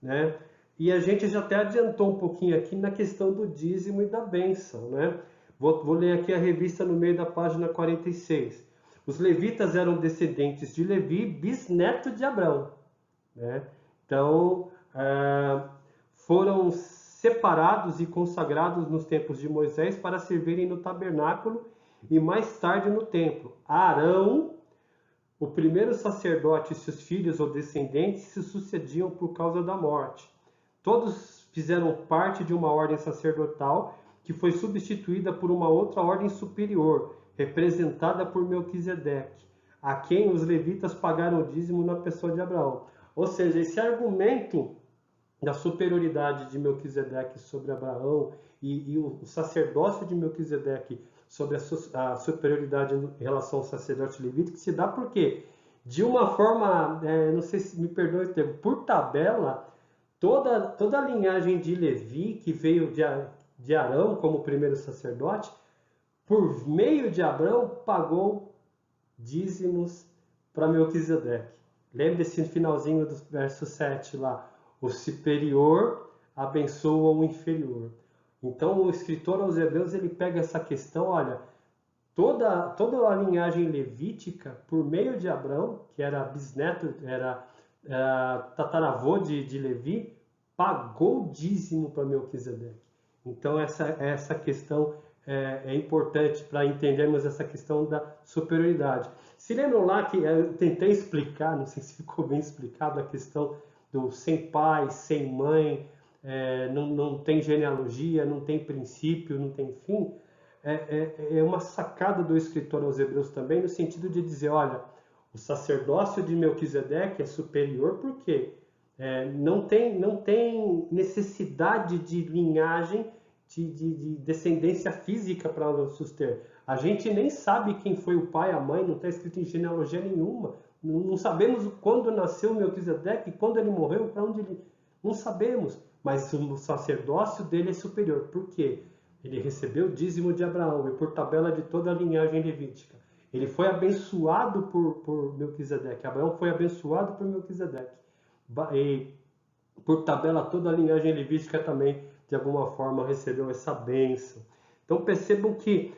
Speaker 1: né? E a gente já até adiantou um pouquinho aqui na questão do dízimo e da bênção, né? Vou ler aqui a revista no meio da página 46. Os levitas eram descendentes de Levi, bisneto de Abraão, né? Então, foram separados e consagrados nos tempos de Moisés para servirem no tabernáculo e mais tarde no templo. Arão, o primeiro sacerdote e seus filhos ou descendentes se sucediam por causa da morte. Todos fizeram parte de uma ordem sacerdotal que foi substituída por uma outra ordem superior, representada por Melquisedeque, a quem os levitas pagaram o dízimo na pessoa de Abraão. Ou seja, esse argumento da superioridade de Melquisedeque sobre Abraão e o sacerdócio de Melquisedeque sobre a superioridade em relação ao sacerdote levítico se dá porque, de uma forma, não sei se me perdoe o termo, por tabela, toda a linhagem de Levi, que veio de Arão como primeiro sacerdote, por meio de Abraão, pagou dízimos para Melquisedeque. Lembre-se no finalzinho do verso 7 lá, o superior abençoa o inferior. Então o escritor aos Hebreus ele pega essa questão, olha, toda a linhagem levítica, por meio de Abraão, que era bisneto, era tataravô de Levi, pagou dízimo para Melquisedeque. Então essa questão é importante para entendermos essa questão da superioridade. Se lembram lá que eu tentei explicar, não sei se ficou bem explicado, a questão do sem pai, sem mãe, não tem genealogia, não tem princípio, não tem fim. É uma sacada do escritor aos Hebreus também, no sentido de dizer, olha, o sacerdócio de Melquisedeque é superior porque não tem necessidade de linhagem, de descendência física para nos ter. A gente nem sabe quem foi o pai, a mãe, não está escrito em genealogia nenhuma. Não sabemos quando nasceu Melquisedeque, quando ele morreu, para onde ele... Não sabemos, mas o sacerdócio dele é superior. Por quê? Ele recebeu o dízimo de Abraão e por tabela de toda a linhagem levítica. Ele foi abençoado por Melquisedeque. Abraão foi abençoado por Melquisedeque. E por tabela toda a linhagem levítica também, de alguma forma, recebeu essa bênção. Então percebam que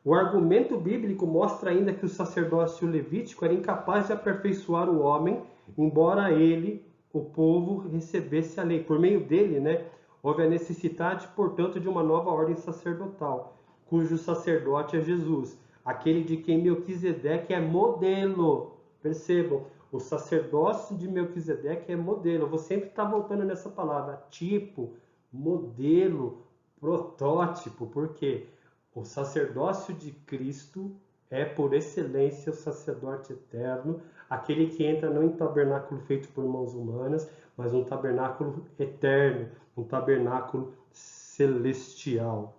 Speaker 1: o argumento bíblico mostra ainda que o sacerdócio levítico era incapaz de aperfeiçoar o homem, embora ele, o povo, recebesse a lei. Por meio dele, né, houve a necessidade, portanto, de uma nova ordem sacerdotal, cujo sacerdote é Jesus, aquele de quem Melquisedeque é modelo. Percebam, o sacerdócio de Melquisedeque é modelo. Eu vou sempre estar voltando nessa palavra, tipo, modelo, protótipo, porque o sacerdócio de Cristo é, por excelência, o sacerdote eterno, aquele que entra não em tabernáculo feito por mãos humanas, mas um tabernáculo eterno, um tabernáculo celestial.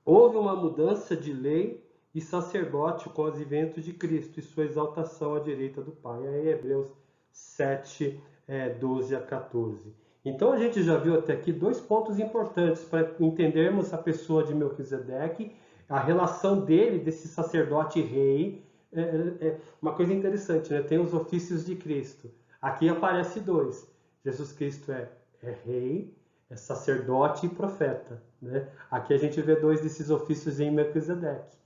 Speaker 1: Houve uma mudança de lei e sacerdote com o advento de Cristo e sua exaltação à direita do Pai. Aí Hebreus 7, 12 a 14. Então a gente já viu até aqui dois pontos importantes para entendermos a pessoa de Melquisedeque, a relação dele, desse sacerdote rei. Uma coisa interessante, né? Tem os ofícios de Cristo. Aqui aparece dois. Jesus Cristo é rei, é sacerdote e profeta, né? Aqui a gente vê dois desses ofícios em Melquisedeque.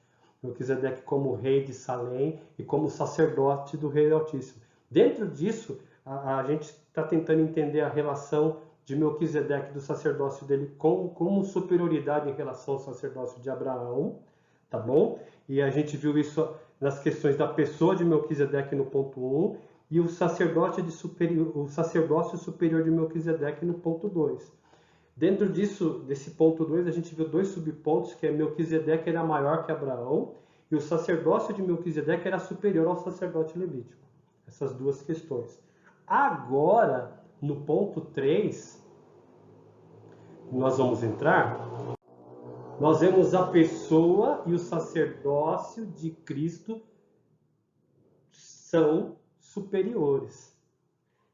Speaker 1: Melquisedeque como rei de Salém e como sacerdote do Rei Altíssimo. Dentro disso, a gente está tentando entender a relação de Melquisedeque, do sacerdócio dele, como superioridade em relação ao sacerdócio de Abraão, tá bom? E a gente viu isso nas questões da pessoa de Melquisedeque no ponto 1 e o sacerdócio superior de Melquisedeque no ponto 2. Dentro disso, desse ponto 2, a gente viu dois subpontos, que é Melquisedeque era maior que Abraão e o sacerdócio de Melquisedeque era superior ao sacerdote levítico. Essas duas questões. Agora, no ponto 3, nós vamos entrar, nós vemos a pessoa e o sacerdócio de Cristo são superiores.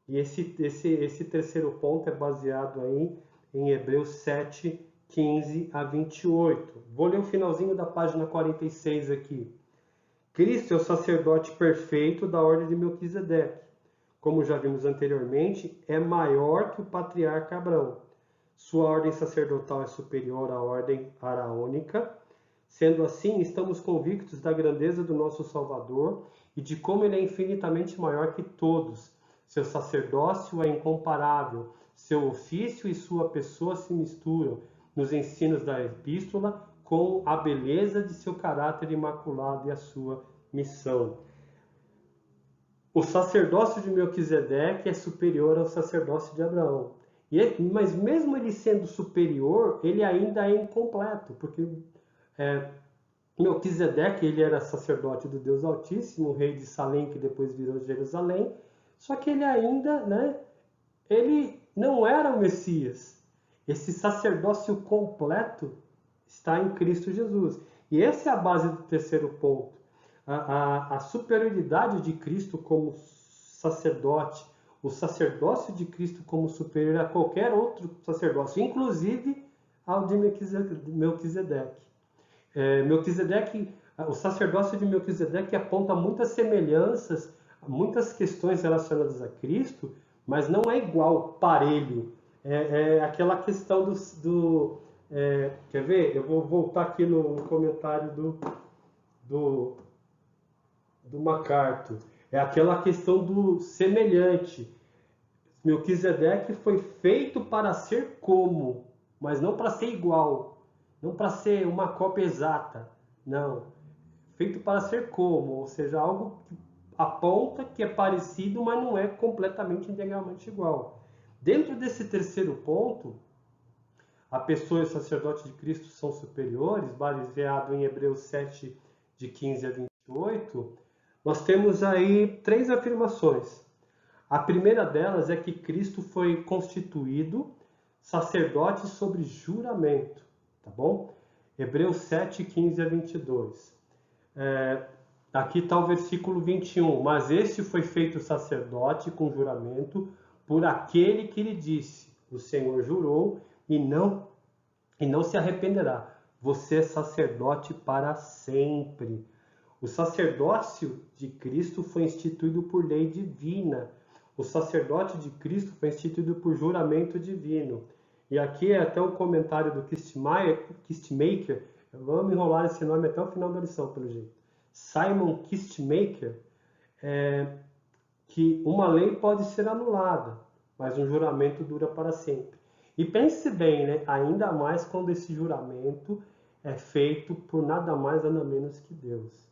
Speaker 1: E esse terceiro ponto é baseado aí em Hebreus 7, 15 a 28. Vou ler o finalzinho da página 46 aqui. Cristo é o sacerdote perfeito da ordem de Melquisedeque. Como já vimos anteriormente, é maior que o patriarca Abraão. Sua ordem sacerdotal é superior à ordem araônica. Sendo assim, estamos convictos da grandeza do nosso Salvador e de como ele é infinitamente maior que todos. Seu sacerdócio é incomparável. Seu ofício e sua pessoa se misturam nos ensinos da epístola com a beleza de seu caráter imaculado e a sua missão. O sacerdócio de Melquisedeque é superior ao sacerdócio de Abraão. Mas mesmo ele sendo superior, ele ainda é incompleto, porque Melquisedeque ele era sacerdote do Deus Altíssimo, o rei de Salém, que depois virou Jerusalém, só que ele ainda, ele não era o Messias. Esse sacerdócio completo está em Cristo Jesus. E essa é a base do terceiro ponto. A superioridade de Cristo como sacerdote, o sacerdócio de Cristo como superior a qualquer outro sacerdócio, inclusive ao de Melquisedeque. O sacerdócio de Melquisedeque aponta muitas semelhanças, muitas questões relacionadas a Cristo, mas não é igual, parelho. É aquela questão quer ver? Eu vou voltar aqui no comentário do MacArthur. É aquela questão do semelhante. Melquisedeque foi feito para ser como, mas não para ser igual. Não para ser uma cópia exata. Não. Feito para ser como, ou seja, algo que aponta que é parecido, mas não é completamente integralmente igual. Dentro desse terceiro ponto, a pessoa e o sacerdote de Cristo são superiores, baseado em Hebreus 7, de 15 a 28, nós temos aí três afirmações. A primeira delas é que Cristo foi constituído sacerdote sobre juramento, tá bom? Hebreus 7, 15 a 22. Aqui está o versículo 21. Mas este foi feito sacerdote com juramento por aquele que lhe disse: o Senhor jurou e não se arrependerá. Você é sacerdote para sempre. O sacerdócio de Cristo foi instituído por lei divina. O sacerdote de Cristo foi instituído por juramento divino. E aqui é até um comentário do Kistemaker. Vamos enrolar esse nome até o final da lição, pelo jeito. Simon Kistemaker, que uma lei pode ser anulada, mas um juramento dura para sempre. E pense bem, ainda mais quando esse juramento é feito por nada mais, nada menos que Deus.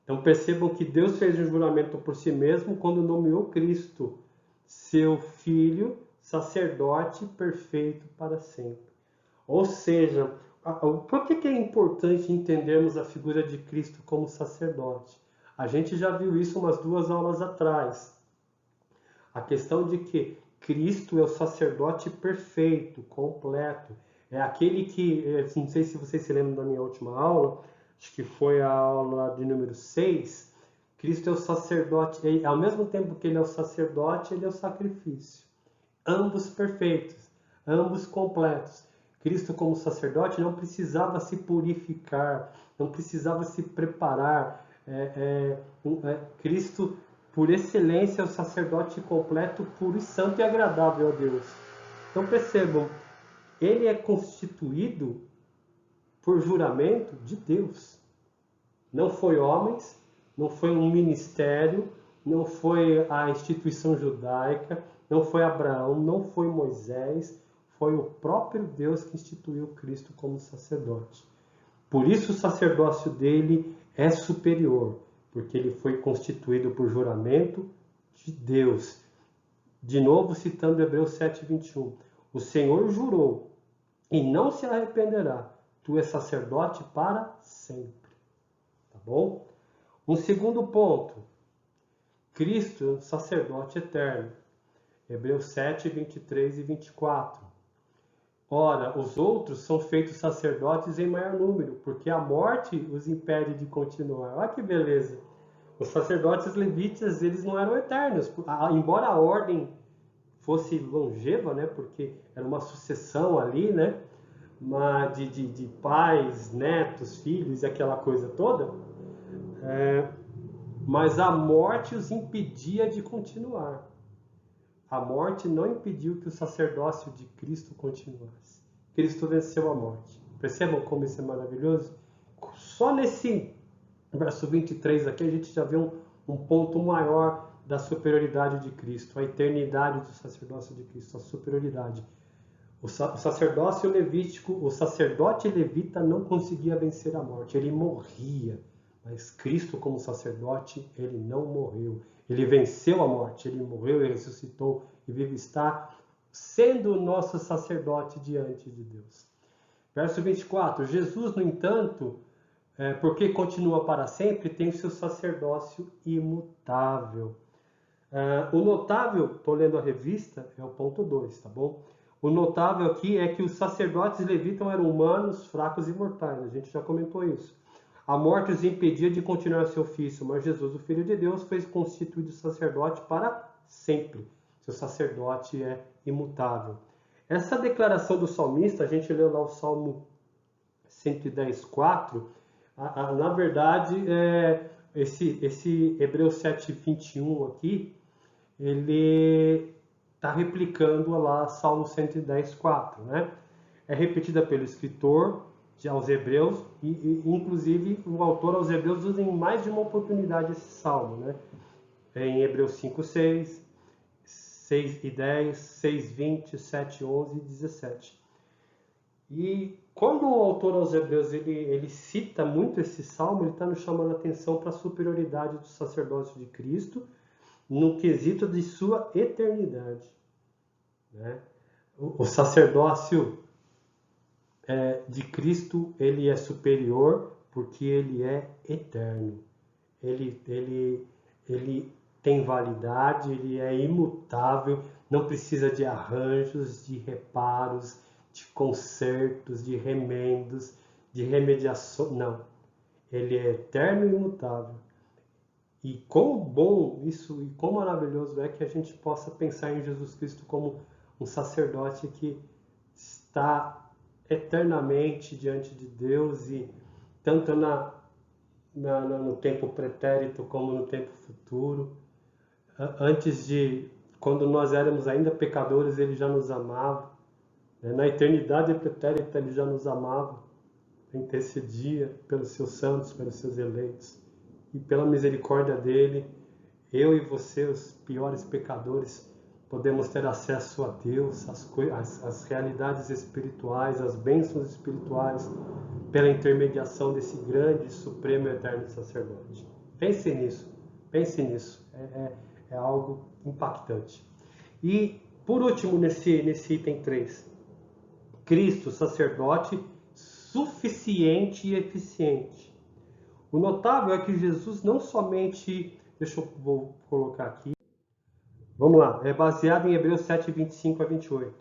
Speaker 1: Então percebam que Deus fez um juramento por si mesmo quando nomeou Cristo, seu Filho, sacerdote perfeito para sempre. Ou seja, por que é importante entendermos a figura de Cristo como sacerdote? A gente já viu isso umas 2 aulas atrás. A questão de que Cristo é o sacerdote perfeito, completo. É aquele que, não sei se vocês se lembram da minha última aula, acho que foi a aula de número 6, Cristo é o sacerdote, ao mesmo tempo que ele é o sacerdote, ele é o sacrifício. ambos perfeitos, ambos completos. Cristo, como sacerdote, não precisava se purificar, não precisava se preparar. Cristo, por excelência, é o sacerdote completo, puro e santo e agradável a Deus. Então percebam, ele é constituído por juramento de Deus. Não foi homens, não foi um ministério, não foi a instituição judaica, não foi Abraão, não foi Moisés, foi o próprio Deus que instituiu Cristo como sacerdote. Por isso o sacerdócio dele é superior, porque ele foi constituído por juramento de Deus. De novo, citando Hebreus 7:21, o Senhor jurou e não se arrependerá, tu és sacerdote para sempre. Tá bom? Um segundo ponto, Cristo é um sacerdote eterno. Hebreus 7:23 e 24. Ora, os outros são feitos sacerdotes em maior número, porque a morte os impede de continuar. Olha que beleza! Os sacerdotes levíticos, eles não eram eternos, embora a ordem fosse longeva, né? Porque era uma sucessão ali, né? De pais, netos, filhos e aquela coisa toda. Mas a morte os impedia de continuar. A morte não impediu que o sacerdócio de Cristo continuasse. Cristo venceu a morte. Percebam como isso é maravilhoso? Só nesse verso 23 aqui a gente já vê um ponto maior da superioridade de Cristo, a eternidade do sacerdócio de Cristo, a superioridade. O sacerdócio levítico, o sacerdote levita não conseguia vencer a morte, ele morria. Mas Cristo, como sacerdote, ele não morreu. Ele venceu a morte, ele morreu, ele ressuscitou e vive está, sendo o nosso sacerdote diante de Deus. Verso 24, Jesus, no entanto, porque continua para sempre, tem o seu sacerdócio imutável. O notável, estou lendo a revista, é o ponto 2, tá bom? O notável aqui é que os sacerdotes levitas eram humanos, fracos e mortais. A gente já comentou isso. A morte os impedia de continuar seu ofício, mas Jesus, o Filho de Deus, foi constituído sacerdote para sempre. Seu sacerdote é imutável. Essa declaração do salmista, a gente leu lá o Salmo 110:4, na verdade, esse Hebreus 7:21 aqui, ele está replicando lá Salmo 110:4, né? É repetida pelo escritor aos Hebreus, e inclusive o autor aos Hebreus usa em mais de uma oportunidade esse salmo, né? Em Hebreus 5:6, 6:10, 6:20, 7:11 e 17. E quando o autor aos Hebreus ele cita muito esse salmo, ele está nos chamando a atenção para a superioridade do sacerdócio de Cristo no quesito de sua eternidade, né? O sacerdócio de Cristo, ele é superior porque ele é eterno. Ele tem validade, ele é imutável, não precisa de arranjos, de reparos, de consertos, de remendos, de remediação. Não. Ele é eterno e imutável. E quão bom isso e quão maravilhoso é que a gente possa pensar em Jesus Cristo como um sacerdote que está eternamente diante de Deus, e tanto no tempo pretérito como no tempo futuro. Quando nós éramos ainda pecadores, ele já nos amava. Na eternidade pretérita, ele já nos amava, intercedia pelos seus santos, pelos seus eleitos. E pela misericórdia dele, eu e você, os piores pecadores, podemos ter acesso a Deus, às realidades espirituais, às bênçãos espirituais, pela intermediação desse grande, supremo e eterno sacerdote. Pense nisso. É algo impactante. E, por último, nesse item 3, Cristo, sacerdote suficiente e eficiente. O notável é que Jesus não somente, vou colocar aqui, vamos lá, é baseado em Hebreus 7:25 a 28.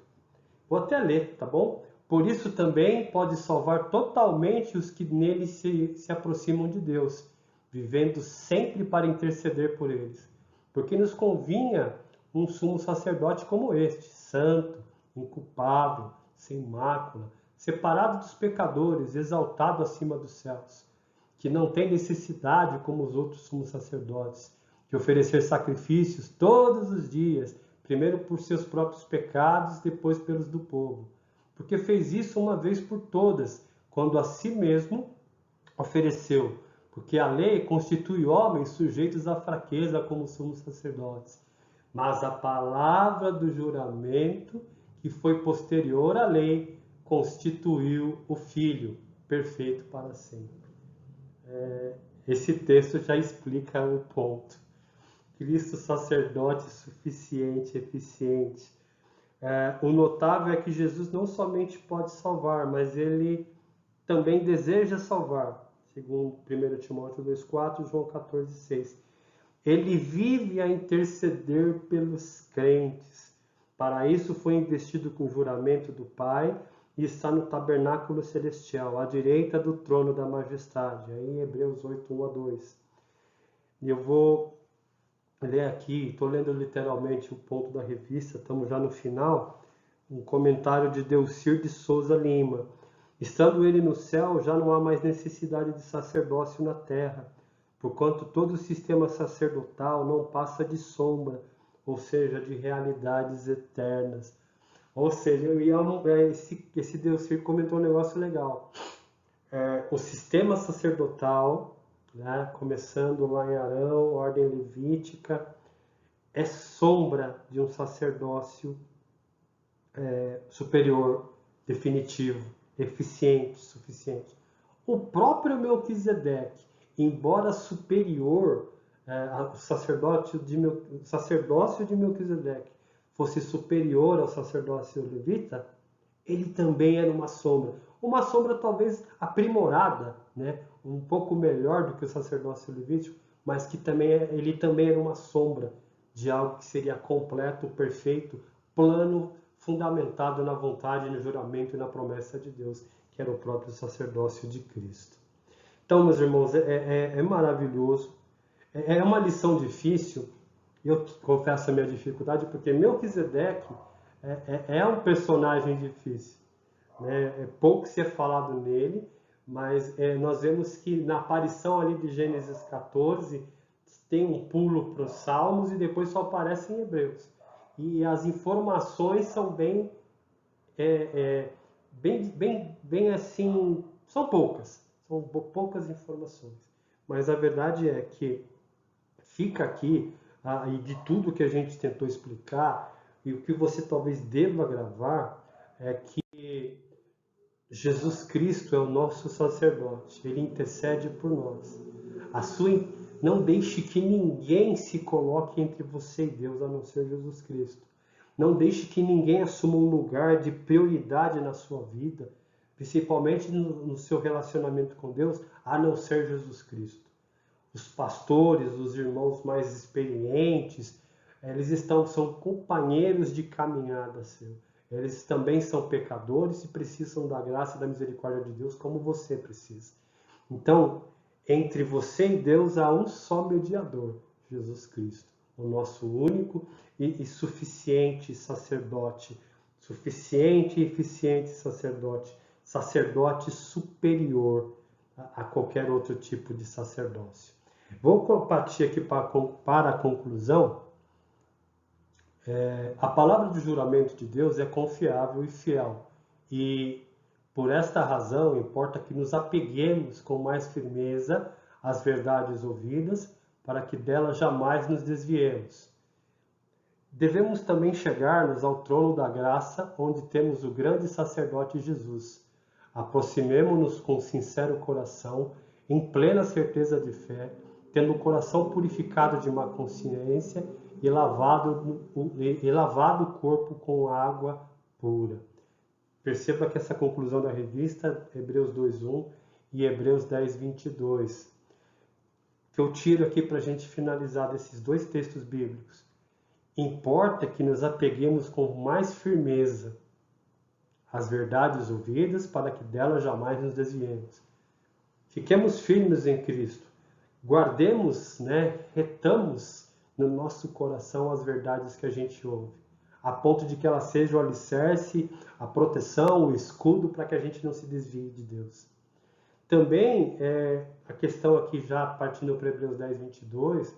Speaker 1: Vou até ler, tá bom? Por isso também pode salvar totalmente os que nele se aproximam de Deus, vivendo sempre para interceder por eles. Porque nos convinha um sumo sacerdote como este, santo, inculpável, sem mácula, separado dos pecadores, exaltado acima dos céus, que não tem necessidade, como os outros sumos sacerdotes, de oferecer sacrifícios todos os dias, primeiro por seus próprios pecados, depois pelos do povo, porque fez isso uma vez por todas, quando a si mesmo ofereceu, porque a lei constitui homens sujeitos à fraqueza como sumos sacerdotes. Mas a palavra do juramento, que foi posterior à lei, constituiu o Filho, perfeito para sempre. Esse texto já explica o ponto. Cristo sacerdote suficiente, eficiente. O notável é que Jesus não somente pode salvar, mas ele também deseja salvar, segundo 1 Timóteo 2,4, João 14,6. Ele vive a interceder pelos crentes. Para isso foi investido com o juramento do Pai e está no tabernáculo celestial, à direita do trono da majestade. Aí em Hebreus 8, 1 a 2. E eu vou ler aqui, estou lendo literalmente o ponto da revista, estamos já no final, um comentário de Delcir de Souza Lima. Estando ele no céu, já não há mais necessidade de sacerdócio na terra, porquanto todo o sistema sacerdotal não passa de sombra, ou seja, de realidades eternas. Ou seja, esse Delcir comentou um negócio legal. O sistema sacerdotal, né, começando lá em Arão, ordem levítica, é sombra de um sacerdócio superior, definitivo, eficiente, suficiente. O próprio Melquisedeque, embora superior ao sacerdócio de Melquisedeque, fosse superior ao sacerdócio levita, ele também era uma sombra talvez aprimorada, né? Um pouco melhor do que o sacerdócio levítico, mas que ele também era uma sombra de algo que seria completo, perfeito, plano, fundamentado na vontade, no juramento e na promessa de Deus, que era o próprio sacerdócio de Cristo. Então, meus irmãos, é maravilhoso, é uma lição difícil, eu confesso a minha dificuldade, porque Melquisedeque é um personagem difícil, né? É pouco se é falado nele, mas nós vemos que na aparição ali de Gênesis 14, tem um pulo para os Salmos e depois só aparece em Hebreus. E as informações são bem assim, são poucas informações. Mas a verdade é que fica aqui, e de tudo que a gente tentou explicar, e o que você talvez deva gravar, é que Jesus Cristo é o nosso sacerdote, ele intercede por nós. Não deixe que ninguém se coloque entre você e Deus, a não ser Jesus Cristo. Não deixe que ninguém assuma um lugar de prioridade na sua vida, principalmente no seu relacionamento com Deus, a não ser Jesus Cristo. Os pastores, os irmãos mais experientes, são companheiros de caminhada seu. Eles também são pecadores e precisam da graça e da misericórdia de Deus como você precisa. Então, entre você e Deus há um só mediador, Jesus Cristo, o nosso único e suficiente sacerdote, suficiente e eficiente sacerdote, sacerdote superior a qualquer outro tipo de sacerdócio. Vou partir aqui para a conclusão. A palavra do juramento de Deus é confiável e fiel. E por esta razão importa que nos apeguemos com mais firmeza às verdades ouvidas, para que delas jamais nos desviemos. Devemos também chegar-nos ao trono da graça, onde temos o grande sacerdote Jesus. Aproximemo-nos com sincero coração, em plena certeza de fé, tendo o coração purificado de má consciência e lavado o corpo com água pura. Perceba que essa conclusão da revista, Hebreus 2:1 e Hebreus 10:22, que eu tiro aqui para a gente finalizar desses dois textos bíblicos. Importa que nos apeguemos com mais firmeza às verdades ouvidas, para que delas jamais nos desviemos. Fiquemos firmes em Cristo. Guardemos, retamos no nosso coração as verdades que a gente ouve, a ponto de que ela seja o alicerce, a proteção, o escudo para que a gente não se desvie de Deus. Também a questão aqui, já partindo para Hebreus 10, 22,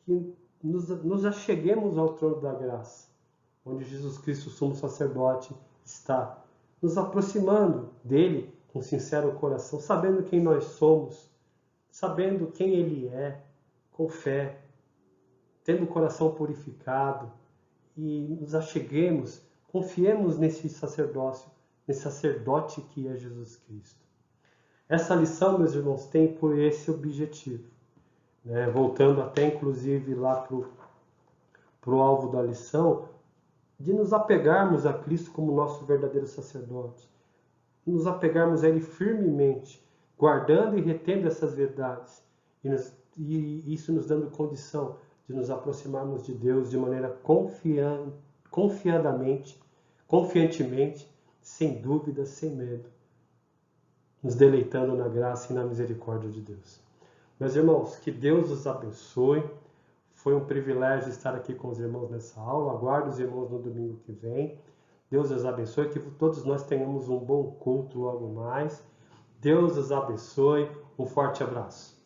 Speaker 1: que nos acheguemos ao trono da graça, onde Jesus Cristo, o sumo sacerdote, está, nos aproximando dele com sincero coração, sabendo quem nós somos, sabendo quem ele é, com fé, tendo o coração purificado, e nos acheguemos, confiemos nesse sacerdócio, nesse sacerdote que é Jesus Cristo. Essa lição, meus irmãos, tem por esse objetivo, né? Voltando até inclusive lá para o alvo da lição, de nos apegarmos a Cristo como nosso verdadeiro sacerdote, nos apegarmos a Ele firmemente, guardando e retendo essas verdades, e isso nos dando condição de nos aproximarmos de Deus de maneira confiantemente, sem dúvida, sem medo, nos deleitando na graça e na misericórdia de Deus. Meus irmãos, que Deus os abençoe. Foi um privilégio estar aqui com os irmãos nessa aula. Aguardo os irmãos no domingo que vem. Deus os abençoe, que todos nós tenhamos um bom culto logo mais. Deus os abençoe. Um forte abraço.